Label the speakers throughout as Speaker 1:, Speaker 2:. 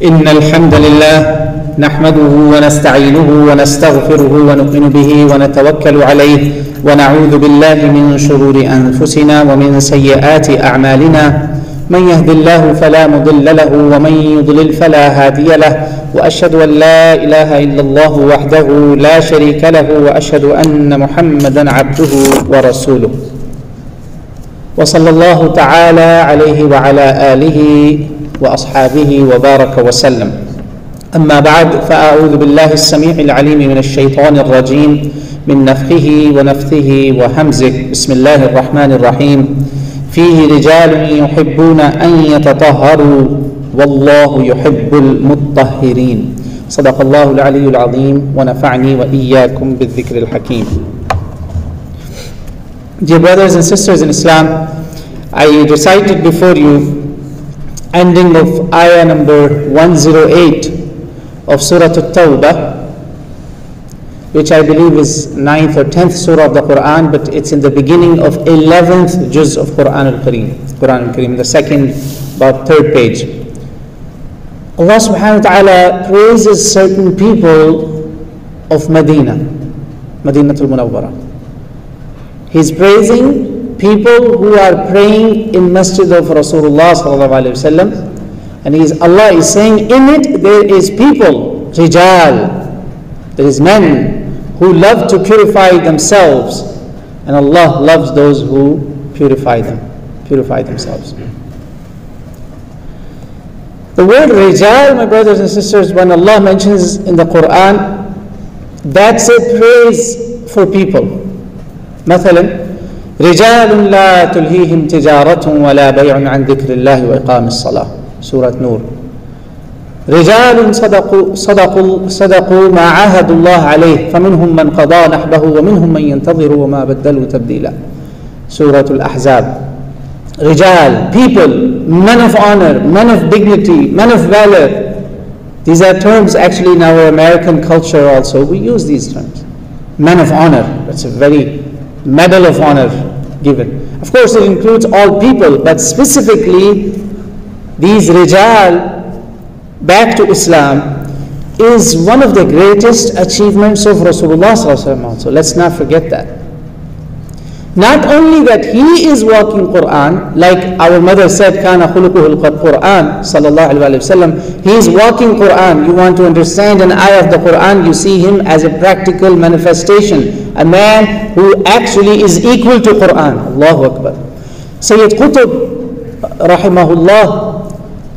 Speaker 1: إن الحمد لله نحمده ونستعينه ونستغفره ونؤمن به ونتوكل عليه ونعوذ بالله من شرور أنفسنا ومن سيئات أعمالنا من يهد الله فلا مضل له ومن يضلل فلا هادي له وأشهد أن لا إله إلا الله وحده لا شريك له وأشهد أن محمدا عبده ورسوله وصلى الله تعالى عليه وعلى آله وأصحابه وبارك وسلم. أما بعد فأعوذ بالله السميع العليم من الشيطان الرجيم من نفخه ونفثه وهمزه. بسم الله الرحمن الرحيم. فيه رجال يحبون أن يتطهروا والله يحب المطهرين. صدق الله العلي العظيم ونفعني وإياكم بالذكر الحكيم. Dear brothers and sisters in Islam, I recited before you ending of ayah number 108 of Surah At-Tawbah, which I believe is 9th or 10th surah of the Quran, but it's in the beginning of 11th juz of Quran al-Kareem, the second, about third page. Allah subhanahu wa ta'ala praises certain people of Madinatul Munawwara. He's praising people who are praying in masjid of Rasulullah sallallahu alaihi wasallam, and Allah is saying in it there is people, rijal, there is men who love to purify themselves, and Allah loves those who purify themselves. The word rijal, my brothers and sisters, when Allah mentions in the Quran, that's a praise for people. مثلا رجال لا تلهيهم تجارة ولا بيع عن ذكر الله وإقام الصلاة. سورة نور. رجال صدقوا ما عاهدوا الله عليه فمنهم من قضى نحبه ومنهم من ينتظر وما بدلوا تبديلا. سورة الأحزاب. رجال, people, men of honor, men of dignity, men of valor. These are terms actually in our American culture also. We use these terms. Men of honor. That's a very medal of honor given. Of course, it includes all people, but specifically these rijal, back to Islam, is one of the greatest achievements of Rasulullah sallallahu alaihi wasallam. So let's not forget that. Not only that he is walking Quran, like our mother said, kana khuluquhul Quran sallallahu alaihi wasallam. He is walking Quran. You want to understand an ayah of the Quran, you see him as a practical manifestation, a man who actually is equal to Quran. Allahu Akbar. Sayyid Qutb rahimahullah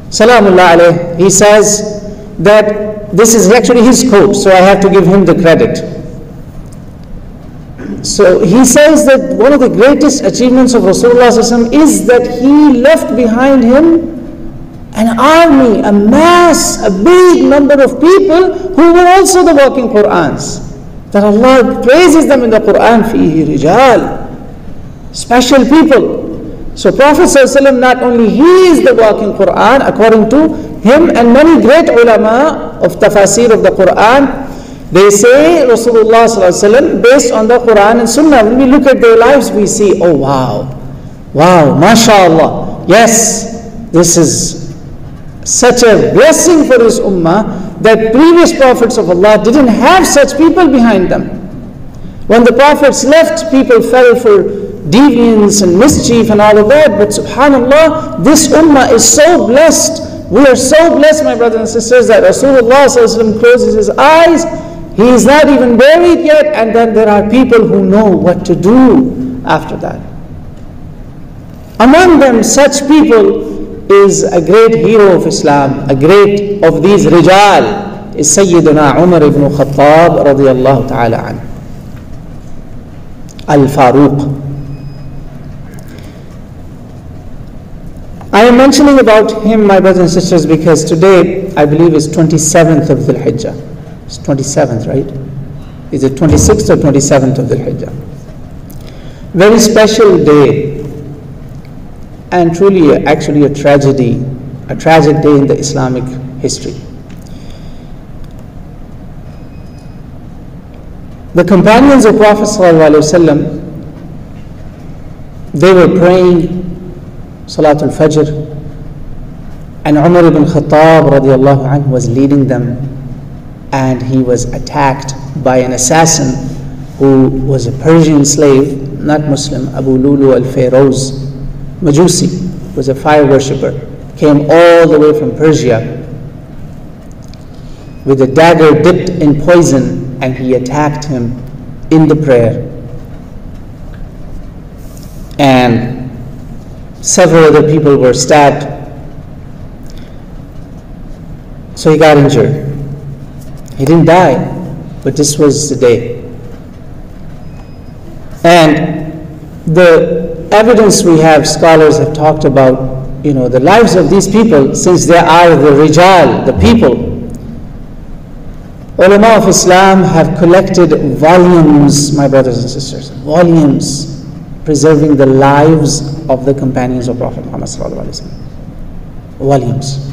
Speaker 1: salamullah alayh, he says that this is actually his quote, so I have to give him the credit. So he says that one of the greatest achievements of Rasulullah is that he left behind him an army, a mass, a big number of people who were also the walking Qurans. That Allah praises them in the Quran, fihi rijal, special people. So Prophet ﷺ, not only he is the walking Quran, according to him and many great ulama of tafasir of the Quran, they say Rasulullah ﷺ based on the Quran and Sunnah. When we look at their lives, we see, oh wow, mashallah, yes, this is such a blessing for his ummah that previous prophets of Allah didn't have such people behind them. When the prophets left, people fell for deviance and mischief and all of that, but subhanallah, this ummah is so blessed. We are so blessed, my brothers and sisters, that Rasulullah ﷺ closes his eyes, he is not even buried yet, and then there are people who know what to do after that. Among them, such people is a great hero of Islam, a great of these rijal, is Sayyiduna Umer ibn Khattab radiyallahu ta'ala anhu. Al-Faruq. I am mentioning about him, my brothers and sisters, because today, I believe, is 27th of ZulHijjah. It's 27th, right? Is it 26th or 27th of ZulHijjah? Very special day. And truly, actually a tragic day in the Islamic history. The companions of Prophet ﷺ, they were praying Salatul Fajr, And Umer ibn Khattab radiallahu anhu was leading them, and he was attacked by an assassin who was a Persian slave, not Muslim, Abu Lulu al-Fayrouz, Majusi, was a fire worshipper, came all the way from Persia with a dagger dipped in poison, and he attacked him in the prayer. And several other people were stabbed. So he got injured. He didn't die, but this was the day. And the evidence we have, scholars have talked about, the lives of these people, since they are the rijal, the people. Ulama of Islam have collected volumes, my brothers and sisters, volumes, preserving the lives of the companions of Prophet Muhammad sallallahu alaihi wasallam. Volumes.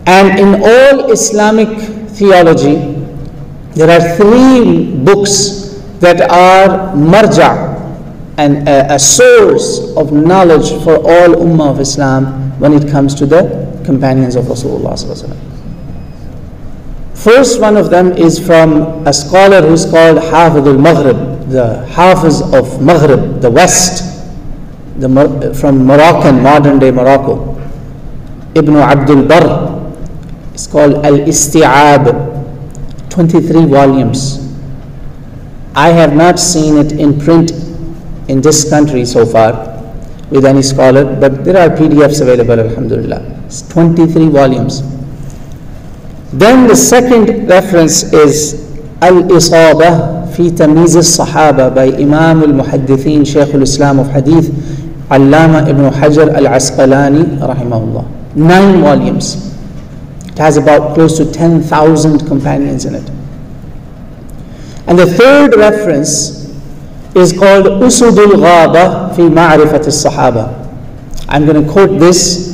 Speaker 1: And in all Islamic theology, there are 3 books that are marja, and a source of knowledge for all ummah of Islam when it comes to the companions of Rasulullah sallallahu alaihi wasallam. First one of them is from a scholar who's called Hafiz al-Maghrib, the Hafiz of Maghrib, the West, from Moroccan, modern day Morocco, Ibn Abdul Barr. It's called Al-Isti'ab, 23 volumes. I have not seen it in print in this country so far with any scholar, but there are PDFs available, alhamdulillah. It's 23 volumes. Then the second reference is Al-Isaba fi Tamyiz al-Sahaba by Imam al-Muhaddithin, Shaykh al-Islam of Hadith, Allama ibn Hajar al-Asqalani, rahimahullah. 9 volumes. It has about close to 10,000 companions in it. And the third reference is called Usudul Ghaba fi Ma'rifat al-Sahaba. I'm going to quote this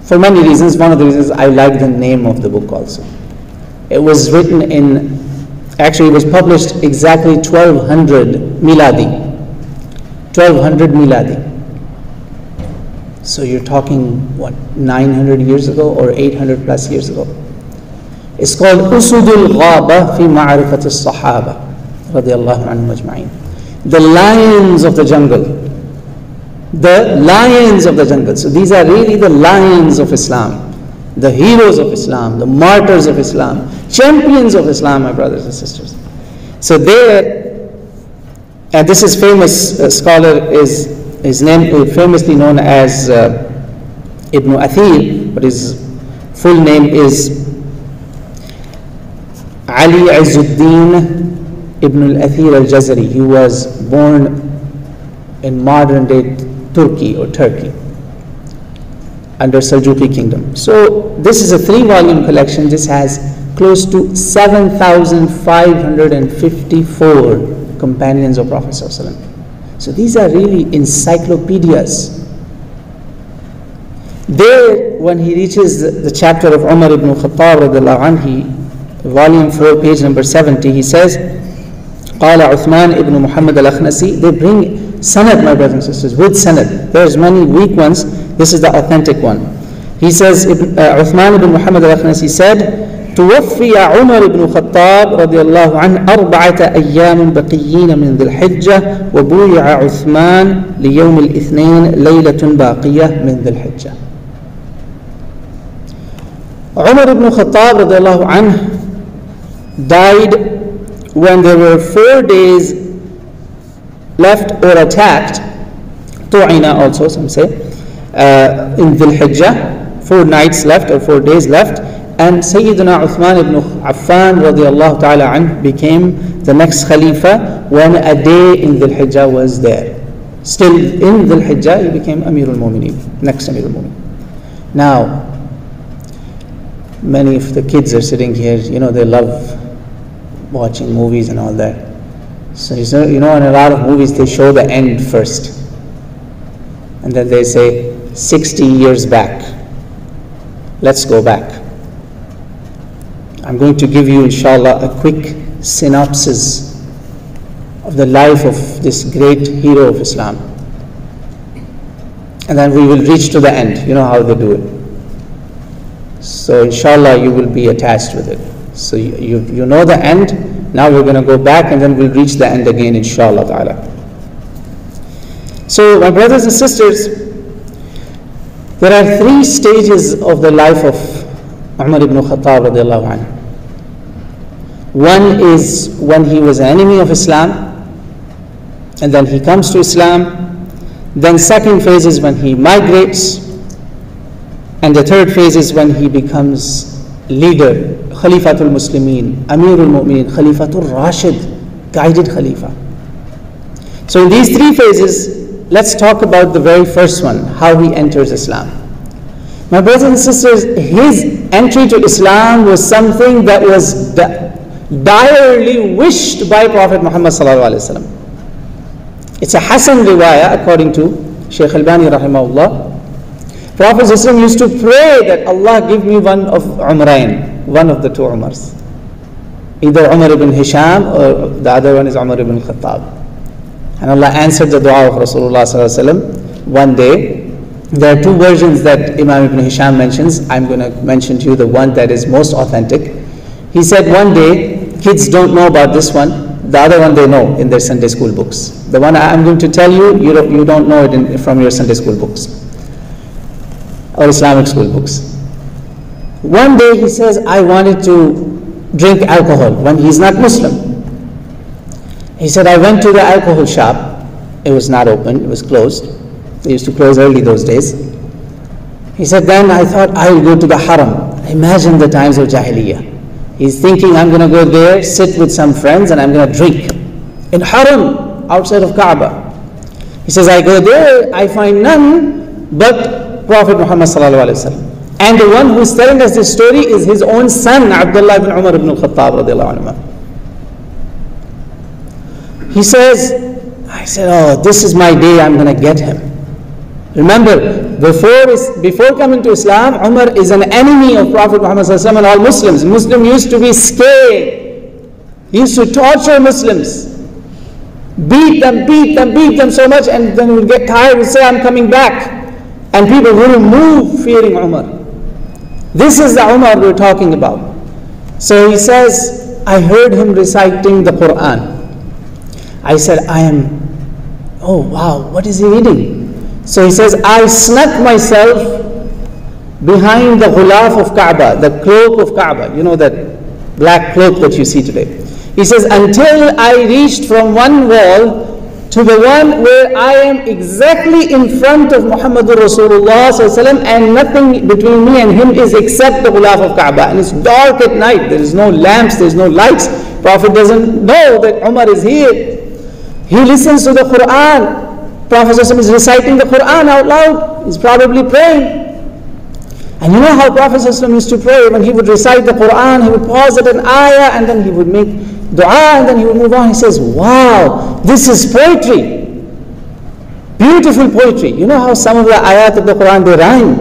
Speaker 1: for many reasons. One of the reasons I like the name of the book also. It was written it was published exactly 1200 Miladi. 1200 Miladi. So you're talking, 900 years ago or 800 plus years ago. It's called Usudul Ghaba fi Ma'rifat al-Sahaba radiyallahu anhum ajma'in. The lions of the jungle. The lions of the jungle. So these are really the lions of Islam, the heroes of Islam, the martyrs of Islam, champions of Islam, my brothers and sisters. So there, and this is famous scholar, his name is famously known as Ibn Athir, but his full name is Ali Izzuddin Ibn al-Athir al-Jazari. He was born in modern day Turkey under Seljuki kingdom. So this is a 3-volume collection. This has close to 7,554 companions of Prophet sallallahu alaihi wasallam. So these are really encyclopedias. There, when he reaches the chapter of Umer ibn Khattab radiallahu anhu, volume 4, page number 70, he says, قال عثمان ibn Muhammad al-Akhnasi. They bring sanad, my brothers and sisters, with sanad. There's many weak ones. This is the authentic one. He says, Uthman ibn Muhammad al-Akhnasi said, توفي عمر بن الخطاب رضي الله عنه 4 أيام بقيين من ذي الحجة وبويع عثمان ليوم الاثنين ليلة باقية من ذي الحجة. Umar ibn Khattab رضي الله عنه died when there were 4 days left or attacked, طُعِنَ also some say, in Dhul Hijjah, 4 nights left or 4 days left, and Sayyidina Uthman ibn Affan radiallahu ta'ala anh became the next Khalifa when a day in Dhul Hijjah was there. Still in Dhul Hijjah he became Amirul Mu'mineen, next Amirul Mu'mineen. Now, many of the kids are sitting here, they love watching movies and all that. So in a lot of movies they show the end first, and then they say 60 years back. Let's go back. I'm going to give you inshallah a quick synopsis of the life of this great hero of Islam. and then we will reach to the end. You know how they do it. So inshallah you will be attached with it. So you know the end. Now we're going to go back and then we'll reach the end again, inshallah ta'ala. So my brothers and sisters, there are 3 stages of the life of Umer ibn Khattab radiallahu anhu. One is when he was an enemy of Islam, and then he comes to Islam. Then second phase is when he migrates, and the third phase is when he becomes leader, Khalifatul Muslimin, Amirul Mu'minin, Khalifatul Rashid, guided Khalifa. So in these 3 phases, let's talk about the very first one, how he enters Islam. My brothers and sisters, his entry to Islam was something that was direly wished by Prophet Muhammad sallallahu alaihi wasallam. It's a Hasan riwayah according to Shaykh Albani rahimahullah. Prophet used to pray that Allah give me one of Umrain, one of the 2 Umars. Either Umar ibn Hisham or the other one is Umar ibn Khattab. And Allah answered the dua of Rasulullah sallallahu alaihi wasallam one day. There are 2 versions that Imam ibn Hisham mentions. I'm going to mention to you the one that is most authentic. He said one day, kids don't know about this one. The other one they know in their Sunday school books. The one I'm going to tell you, you don't know it from your Sunday school books or Islamic school books. One day he says, I wanted to drink alcohol when he's not Muslim. He said, I went to the alcohol shop. It was not open, it was closed. They used to close early those days. He said, then I thought I'll go to the haram. Imagine the times of Jahiliyyah. He's thinking, I'm going to go there, sit with some friends, and I'm going to drink. In haram, outside of Kaaba. He says, I go there, I find none but Prophet Muhammad sallallahu alaihi wasallam. And the one who's telling us this story is his own son, Abdullah ibn Umar ibn Khattab radiallahu anhu. He says, I said, oh, this is my day, I'm going to get him. Remember, before coming to Islam, Umar is an enemy of Prophet Muhammad sallallahu alaihi wasallam and all Muslims. Muslims used to be scared. He used to torture Muslims. Beat them so much, and then would get tired, would say, I'm coming back. And people wouldn't move fearing Umar. This is the Umar we're talking about. So he says, I heard him reciting the Quran. I said, oh wow, what is he reading? So he says, I snuck myself behind the ghulaf of Kaaba, the cloak of Kaaba, you know that black cloak that you see today. He says, until I reached from one wall to the one where I am exactly in front of Muhammadur Rasulullah and nothing between me and him is except the ghulaf of Kaaba. And it's dark at night, there is no lamps, there is no lights. Prophet doesn't know that Umar is here. He listens to the Quran. Prophet is reciting the Quran out loud. He's probably praying. And you know how Prophet used to pray? When he would recite the Quran, he would pause at an ayah and then he would make dua and then he would move on. He says, wow, this is poetry. Beautiful poetry. You know how some of the ayat of the Quran, they rhyme.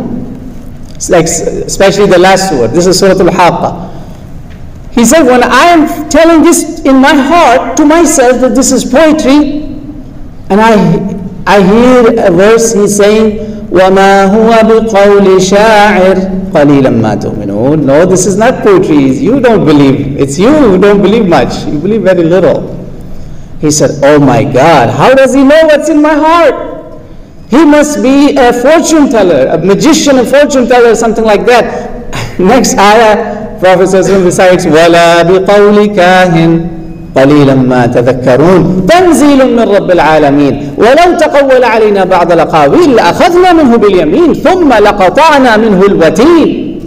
Speaker 1: It's like, especially the last surah. This is Surah Al-Haqqa. He said, when I am telling this in my heart to myself that this is poetry, and I hear a verse, he's saying, وَمَا هُوَ بِقَوْلِ شَاعِرٍ قَلِيلًا مَا تُؤْمِنُونَ. No, this is not poetry. You don't believe. It's you who don't believe much. You believe very little. He said, oh my God, how does he know what's in my heart? He must be a fortune teller, a magician, a fortune teller, something like that. Next ayah, Prophet recites, وَلَا بِقَوْلِ كَاهٍ قَلِيلًا مَا تَذَكَّرُونَ تَنْزِيلٌ مِّن رَبِّ الْعَالَمِينَ وَلَوْ تَقَوَّلَ عَلَيْنَا بَعْضَ الْأَقَاوِيلِ لَأَخَذْنَا مِنْهُ بِالْيَمِينِ ثُمَّ لَقَطَعْنَا مِنْهُ الْوَتِينَ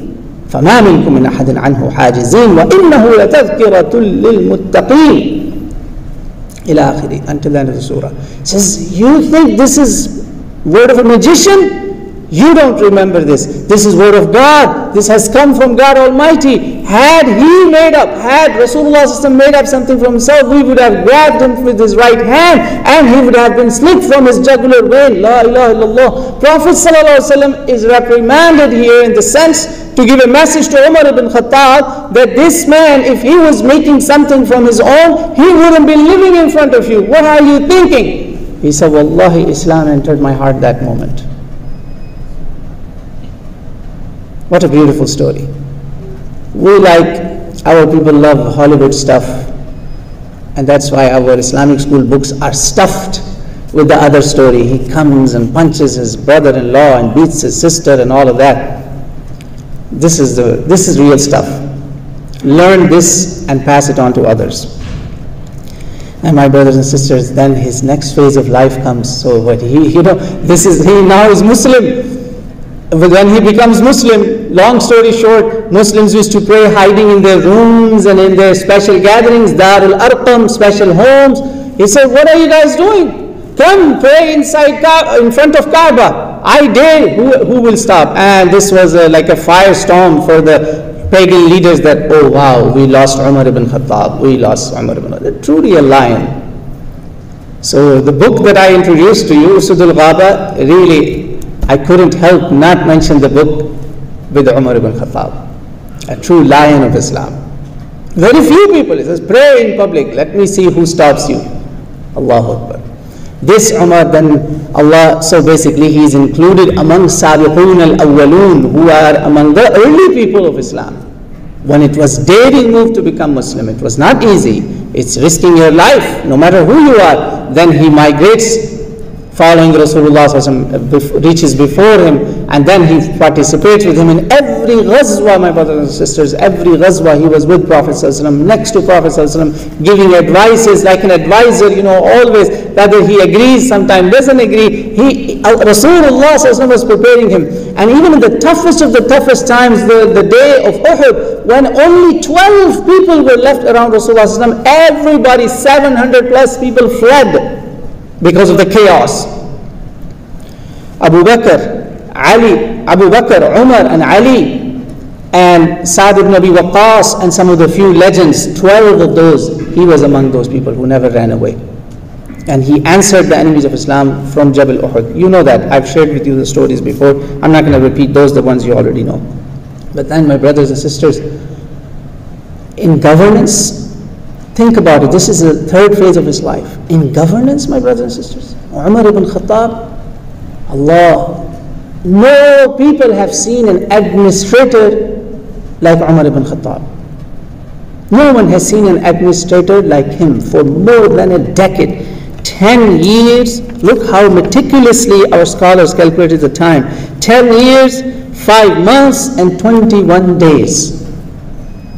Speaker 1: فَمَا مِنْكُمْ مِنْ أَحَدٍ عَنْهُ حَاجِزِينَ وَإِنَّهُ لَتَذْكِرَةٌ لِلْمُتَّقِينَ إلى آخره, until the end of the surah. It says, you think this is word of a magician? You don't remember this. This is word of God. This has come from God Almighty. Had Rasulullah made up something from himself, we would have grabbed him with his right hand and he would have been slipped from his jugular vein. La ilaha illallah. Prophet ﷺ is reprimanded here in the sense to give a message to Umar ibn Khattab that this man, if he was making something from his own, he wouldn't be living in front of you. What are you thinking? He said, Wallahi, Islam entered my heart that moment. What a beautiful story. We our people love Hollywood stuff, and that's why our Islamic school books are stuffed with the other story. He comes and punches his brother-in-law and beats his sister and all of that. This is real stuff. Learn this and pass it on to others. And my brothers and sisters, then his next phase of life comes. So what he now is Muslim. But when he becomes Muslim, long story short, Muslims used to pray hiding in their rooms and in their special gatherings, Darul Arqam, special homes. He said, what are you guys doing? Come pray in front of Kaaba. I dare, who will stop? And this was like a firestorm for the pagan leaders that, oh wow, we lost Umer ibn Khattab, we lost Umer ibn Khattab. Truly a lion. So the book that I introduced to you, Usudul Ghaba, really, I couldn't help not mention the book with Umer ibn Khattab, a true lion of Islam. Very few people, he says, pray in public, let me see who stops you. Allahu Akbar. This Umar, then Allah, so basically he is included among Sabiqun al-Awwalun, who are among the early people of Islam. When it was daring move to become Muslim, it was not easy. It's risking your life, no matter who you are. Then he migrates, following Rasulullah reaches before him, and then he participates with him in every ghazwa, my brothers and sisters. Every ghazwa he was with Prophet next to Prophet giving advices like an advisor, always, whether he agrees, sometimes doesn't agree. Rasulullah was preparing him. And even in the toughest of the toughest times, the day of Uhud, when only 12 people were left around Rasulullah, everybody, 700 plus people fled because of the chaos. Abu Bakr, Umar and Ali and Sa'd ibn Abi Waqqas and some of the few legends, 12 of those, he was among those people who never ran away. And he answered the enemies of Islam from Jabal Uhud. You know that. I've shared with you the stories before. I'm not going to repeat those, the ones you already know. But then, my brothers and sisters, in governance, think about it. This is the third phase of his life. In governance, my brothers and sisters, Umar ibn Khattab, no people have seen an administrator like Umar ibn Khattab. No one has seen an administrator like him for more than a decade. 10 years, look how meticulously our scholars calculated the time. 10 years, 5 months and 21 days.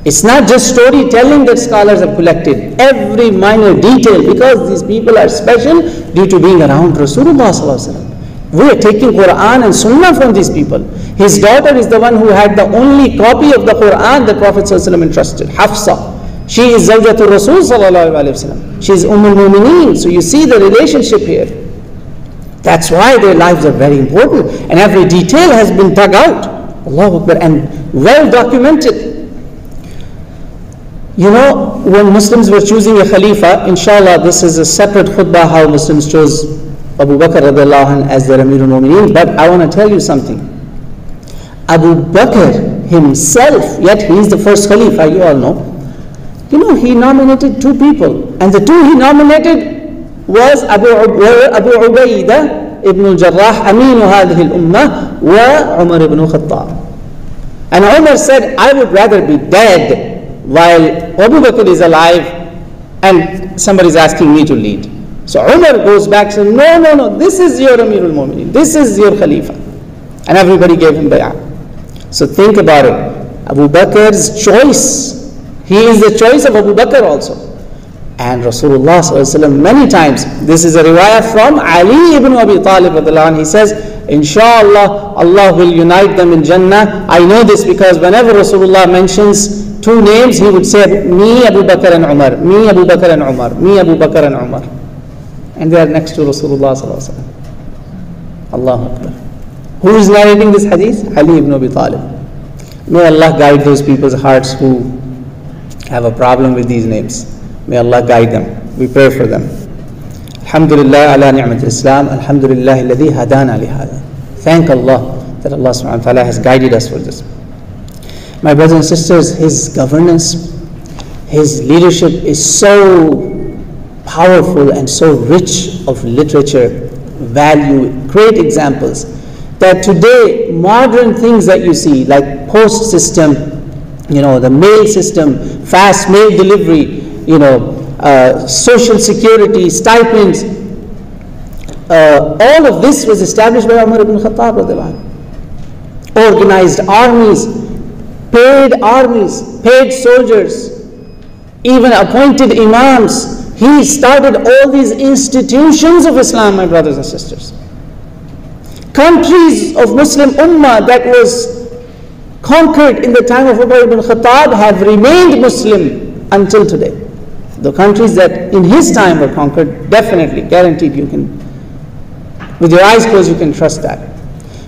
Speaker 1: It's not just storytelling that scholars have collected. Every minor detail, because these people are special due to being around Rasulullah sallallahu alaihi wasallam. We are taking Quran and Sunnah from these people. His daughter is the one who had the only copy of the Quran that Prophet sallallahu alaihi wasallam entrusted, Hafsa. She is Zawjatul Rasul sallallahu alaihi wasallam. She is al-Mu'mineen. So you see the relationship here. That's why their lives are very important. And every detail has been dug out. Allahu Akbar. And well documented. When Muslims were choosing a Khalifa, inshallah, this is a separate khutbah how Muslims chose Abu Bakr radiallahu anh as their Amir al-Mu'mineen. But I want to tell you something. Abu Bakr himself, yet he is the first Khalifa, you all know. He nominated 2 people. And the 2 he nominated was Abu Ubaidah ibn al-Jarrah, Aminu hadhihi al-Ummah, wa Umar ibn Khattab. And Umar said, I would rather be dead while Abu Bakr is alive and somebody is asking me to lead. So Umar goes back and says, no, this is your Amir al-Mu'mineen, this is your Khalifa. And everybody gave him bay'ah. So think about it. Abu Bakr's choice, he is the choice of Abu Bakr also. And Rasulullah sallallahu alaihi wasallam many times, this is a riwayah from Ali ibn Abi Talib radiallahu anh, he says, Inshallah, Allah will unite them in Jannah. I know this because whenever Rasulullah mentions 2 names, he would say, me Abu Bakr and Umar, me Abu Bakr and Umar, me Abu Bakr and Umar. And they are next to Rasulullah sallallahu alaihi wasallam. Allahu Akbar. Who is narrating this hadith? Ali ibn Abi Talib. May Allah guide those people's hearts who have a problem with these names. May Allah guide them. We pray for them. Alhamdulillah ala ni'mat al-Islam. Alhamdulillah alladhi hadana li hada. Thank Allah that Allah subhanahu wa ta'ala has guided us for this. My brothers and sisters, his governance, his leadership is so powerful and so rich of literature, value, great examples. that today modern things that you see, like post system, the mail system, fast mail delivery, social security, stipends, all of this was established by Umer ibn Khattab radiallahu anhu. Organized armies, paid soldiers, even appointed imams. He started all these institutions of Islam, my brothers and sisters. Countries of Muslim Ummah that was conquered in the time of Umar ibn Khattab have remained Muslim until today. The countries that in his time were conquered, definitely, guaranteed, you can, with your eyes closed, you can trust that.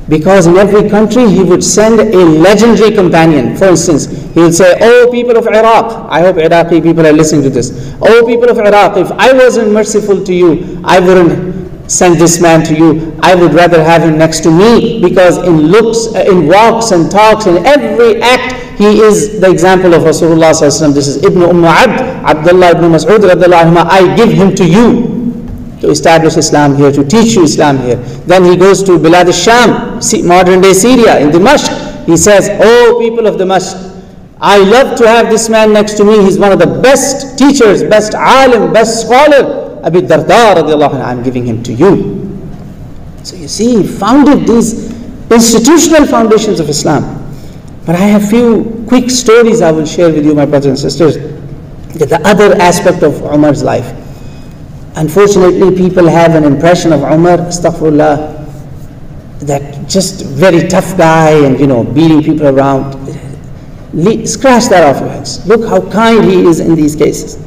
Speaker 1: Because in every country he would send a legendary companion. For instance, he would say, "Oh people of Iraq," I hope Iraqi people are listening to this. "Oh people of Iraq, if I wasn't merciful to you, I wouldn't send this man to you. I would rather have him next to me, because in looks, in walks and talks, in every act, he is the example of Rasulullah sallallahu alaihi wasallam. This is Ibn Abd, Abdullah ibn Mas'ud radiallahu anhu. I give him to you to establish Islam here, to teach you Islam here." Then he goes to Bilad al-Sham, modern day Syria, in Dimashq. He says, "Oh people of Dimashq, I love to have this man next to me. He's one of the best teachers, best alim, best scholar. Abi Darda radiallahu anhu, I'm giving him to you." So you see, he founded these institutional foundations of Islam. But I have few quick stories I will share with you, my brothers and sisters. The other aspect of Umar's life. Unfortunately, people have an impression of Umar, astaghfirullah, that just very tough guy and beating people around. Scratch that off your heads. Look how kind he is in these cases.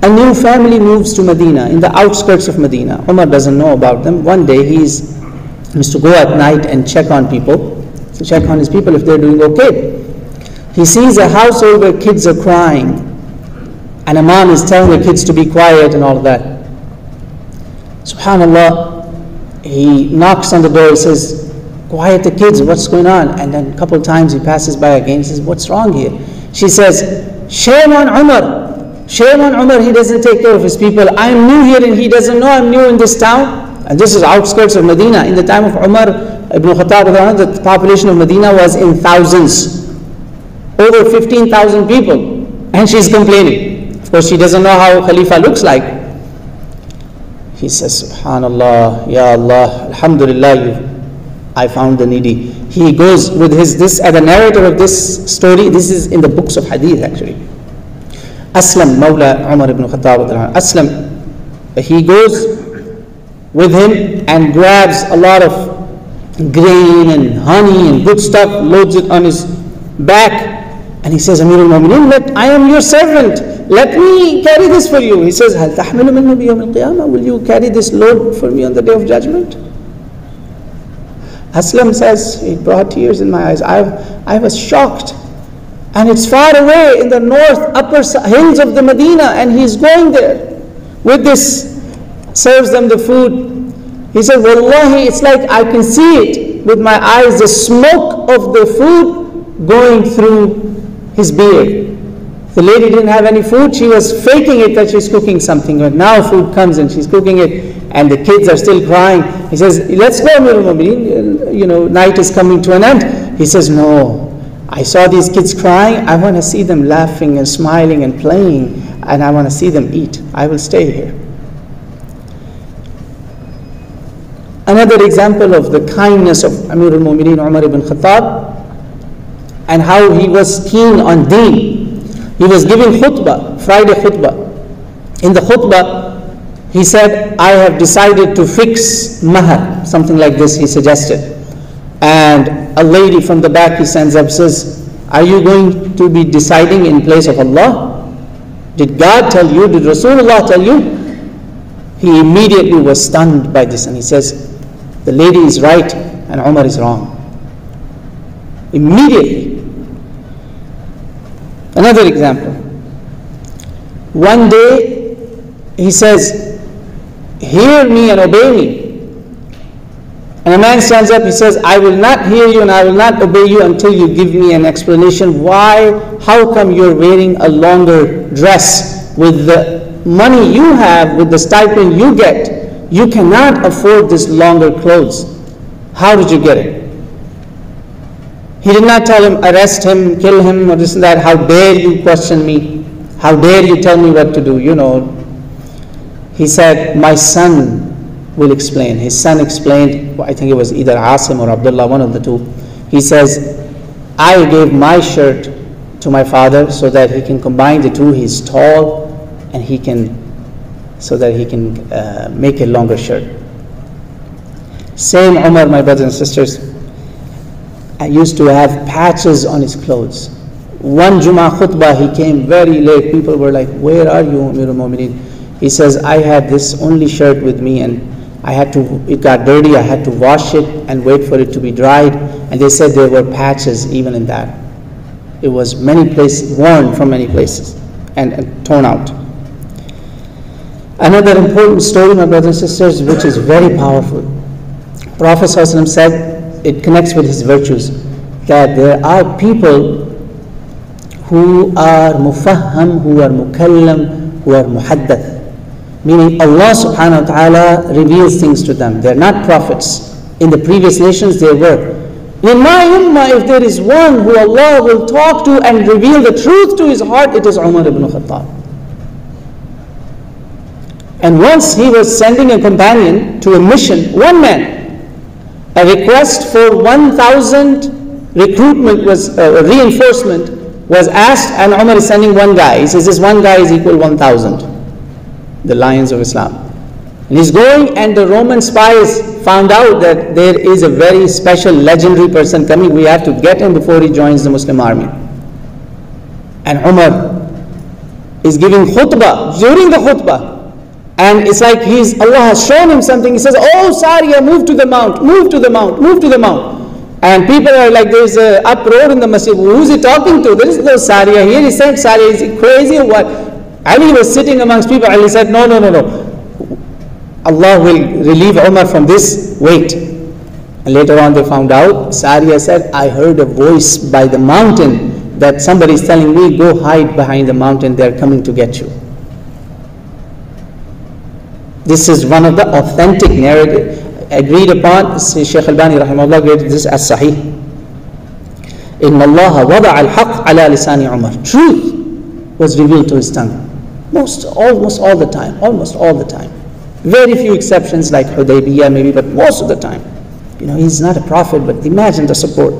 Speaker 1: A new family moves to Medina, in the outskirts of Medina. Umar doesn't know about them. One day he used to go at night and check on people, to check on his people if they're doing okay. He sees a household where kids are crying, and a mom is telling the kids to be quiet and all of that. Subhanallah, he knocks on the door, he says, "Quiet the kids, what's going on?" And then a couple times he passes by again, he says, "What's wrong here?" She says, "Shame on Umar. Shame on Umar, he doesn't take care of his people. I'm new here and he doesn't know I'm new in this town." And this is outskirts of Medina. In the time of Umar ibn Khattab, the population of Medina was in thousands. Over 15,000 people. And she's complaining. Of course, she doesn't know how Khalifa looks like. He says, "Subhanallah, Ya Allah, Alhamdulillah, I found the needy." He goes with the narrator of this story. This is in the books of Hadith actually. Aslam, Mawla Umar ibn Khattab, Aslam, he goes with him and grabs a lot of grain and honey and good stuff, loads it on his back, and he says, "Amir al-Mu'mineen, I am your servant. Let me carry this for you." He says, "Hal tahmilu minni bi yawm al-qiyamah? Will you carry this load for me on the day of judgment?" Aslam says, it brought tears in my eyes. I was shocked. And it's far away in the north upper hills of the Medina, and he's going there with this, serves them the food. He said, "Wallahi, it's like I can see it with my eyes, the smoke of the food going through his beard." The lady didn't have any food. She was faking it that she's cooking something. But now food comes and she's cooking it, and the kids are still crying. He says, "Let's go, Amir al-Mu'mineen. Night is coming to an end." He says, "No. I saw these kids crying. I want to see them laughing and smiling and playing, and I want to see them eat. I will stay here." Another example of the kindness of Amir al-Mu'mineen Umar ibn Khattab and how he was keen on deen. He was giving khutbah, Friday khutbah. In the khutbah, he said, "I have decided to fix mahar," something like this he suggested. And a lady from the back he sends up, says, "Are you going to be deciding in place of Allah? Did God tell you? Did Rasulullah tell you?" He immediately was stunned by this, and he says, "The lady is right and Umar is wrong." Immediately. Another example. One day he says, "Hear me and obey me." And a man stands up, he says, "I will not hear you and I will not obey you until you give me an explanation why, how come you're wearing a longer dress? With the money you have, with the stipend you get, you cannot afford this longer clothes. How did you get it? He did not tell him, arrest him, kill him, or this and that. How dare you question me? How dare you tell me what to do? You know. He said, my son will explain. His son explained, I think it was either Asim or Abdullah, one of the two. He says, I gave my shirt to my father so that he can combine the two. He's tall and he can, so that he can make a longer shirt. Same Umar, my brothers and sisters, I used to have patches on his clothes. One Jummah khutbah, he came very late. People were like, where are you, Umer ibn Khattab? He says, I had this only shirt with me and it got dirty, I had to wash it and wait for it to be dried. And they said there were patches even in that. It was many places, worn from many places and torn out. Another important story, my brothers and sisters, which is very powerful. Prophet ﷺ said, it connects with his virtues, that there are people who are mufahham, who are mukallam, who are muhaddath. Meaning Allah subhanahu wa ta'ala reveals things to them. They're not prophets. In the previous nations they were. In my ummah, if there is one who Allah will talk to and reveal the truth to his heart, it is Umer ibn Khattab. And once he was sending a companion to a mission, one man, a request for 1,000 reinforcement was asked, and Umar is sending one guy. He says this one guy is equal 1,000, the lions of Islam. And he's going, and the Roman spies found out that there is a very special legendary person coming. We have to get him before he joins the Muslim army. And Umar is giving khutbah, during the khutbah. And it's like Allah has shown him something. He says, oh Sariya, move to the mount, move to the mount, move to the mount. And people are like, there's an uproar in the masjid. Who's he talking to? There is no Sariya here. He said, Sariya, is he crazy or what? Ali was sitting amongst people. Ali said, no. Allah will relieve Umar from this. Wait. And later on they found out, Sariya said, I heard a voice by the mountain that somebody is telling me, go hide behind the mountain. They're coming to get you. This is one of the authentic narrative agreed upon. Sheikh Albani rahimahullah graded this as sahih. Inna Allah wada al-haq ala lisani Umar. Truth was revealed to his tongue. Almost all the time. Very few exceptions like Hudaybiyah maybe, but most of the time. You know, he's not a prophet, but imagine the support.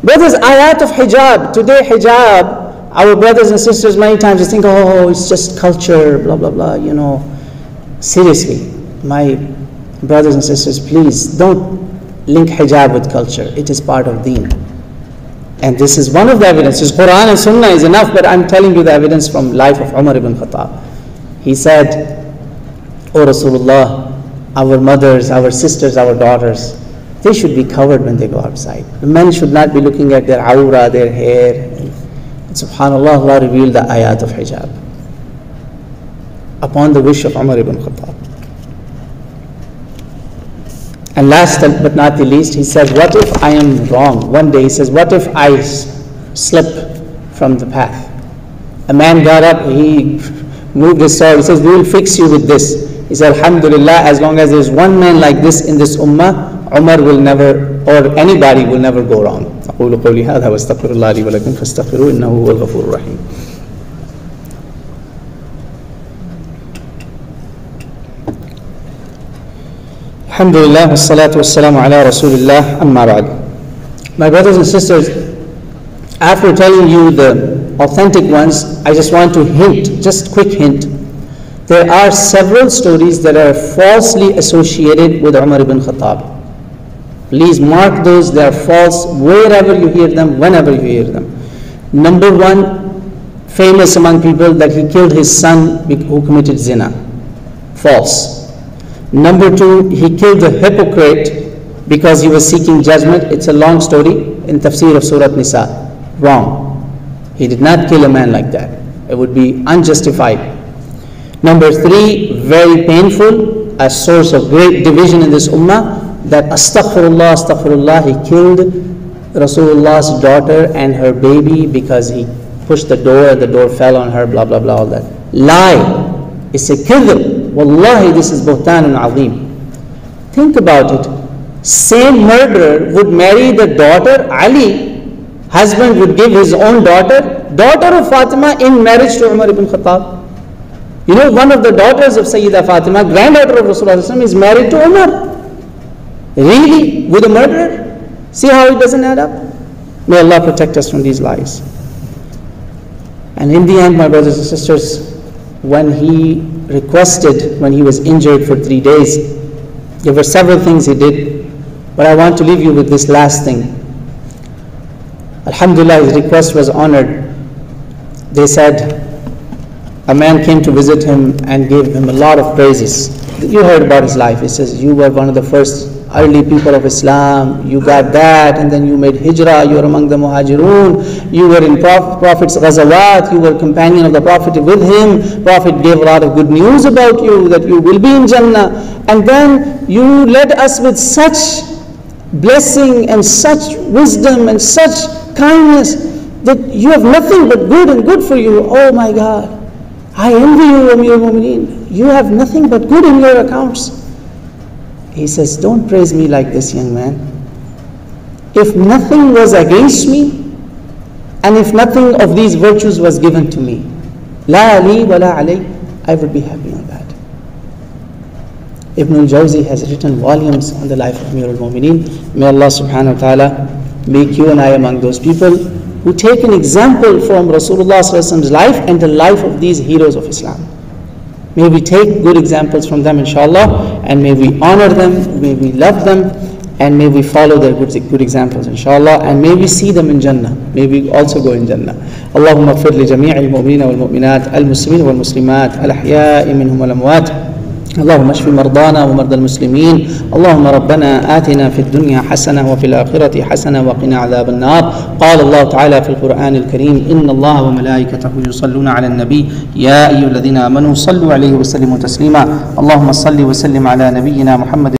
Speaker 1: Brothers, ayat of hijab. Today hijab, our brothers and sisters many times just think, oh, it's just culture, blah, blah, blah, you know. Seriously, my brothers and sisters, please don't link hijab with culture. It is part of deen. And this is one of the evidences. Quran and Sunnah is enough, but I'm telling you the evidence from life of Umar ibn Khattab. He said, O Rasulullah, our mothers, our sisters, our daughters, they should be covered when they go outside. The men should not be looking at their awra, their hair. And subhanAllah, Allah revealed the ayat of hijab upon the wish of Umar ibn Khattab. And last but not the least, he said, what if I am wrong? One day he says, what if I slip from the path? A man got up, he moved his sword, he says, we will fix you with this. He said, alhamdulillah, as long as there is one man like this in this ummah, Umar will never, or anybody will never go wrong. أقول قولي هذا واستغفر الله لي ولكم فاستغفروه إنه هو الغفور الرحيم. Alhamdulillah, wassalatu wassalamu ala rasulillah, amma ba'd. My brothers and sisters, after telling you the authentic ones, I just want to hint, just quick hint. There are several stories that are falsely associated with Umar ibn Khattab. Please mark those, they are false wherever you hear them, whenever you hear them. Number one, famous among people, that he killed his son who committed zina. False. Number two, he killed the hypocrite because he was seeking judgment. It's a long story in tafsir of Surah Nisa. Wrong. He did not kill a man like that. It would be unjustified. Number three, very painful, a source of great division in this ummah, that astaghfirullah, he killed Rasulullah's daughter and her baby because he pushed the door fell on her, blah, blah, blah, all that. Lie. It's a kidhb. Wallahi, this is buhtanun azim. Think about it. same murderer would marry the daughter, Ali, husband would give his own daughter of Fatima in marriage to Umer ibn Khattab. You know, one of the daughters of Sayyidah Fatima, granddaughter of Rasulullah is married to Umar. Really? With a murderer? See how it doesn't add up? May Allah protect us from these lies. And in the end, my brothers and sisters, when he requested, when he was injured for 3 days, there were several things he did, but I want to leave you with this last thing. Alhamdulillah, his request was honored. They said, a man came to visit him and gave him a lot of praises. You heard about his life. He says, you were one of the first early people of Islam, you got that, and then you made hijrah, you were among the muhajirun, you were in Prophet's ghazawat, you were companion of the Prophet with him, Prophet gave a lot of good news about you, that you will be in Jannah, and then you led us with such blessing and such wisdom and such kindness, that you have nothing but good and good for you. Oh my God, I envy you, Amir al-Mu'mineen. You have nothing but good in your accounts. He says, don't praise me like this, young man. If nothing was against me, and if nothing of these virtues was given to me, la ali wa la alay, I would be happy on that. Ibn al-Jawzi has written volumes on the life of Amir al-Mu'mineen. May Allah subhanahu wa ta'ala make you and I among those people who take an example from Rasulullah's life and the life of these heroes of Islam. May we take good examples from them, inshallah, and may we honor them, may we love them, and may we follow their good examples, inshallah, and may we see them in Jannah. May we also go in Jannah. Allahumma ighfir li jami'il mu'minina wal mu'minat, al-muslimin wal muslimat, al-ahya'i minhum wal amwat. اللهم اشف مرضانا ومرضى المسلمين. اللهم ربنا آتنا في الدنيا حسنة وفي الآخرة حسنة وقنا عذاب النار. قال الله تعالى في القرآن الكريم إن الله وملائكته يصلون على النبي يا أيها الذين آمنوا صلوا عليه وسلموا تسليما. اللهم صل وسلم على نبينا محمد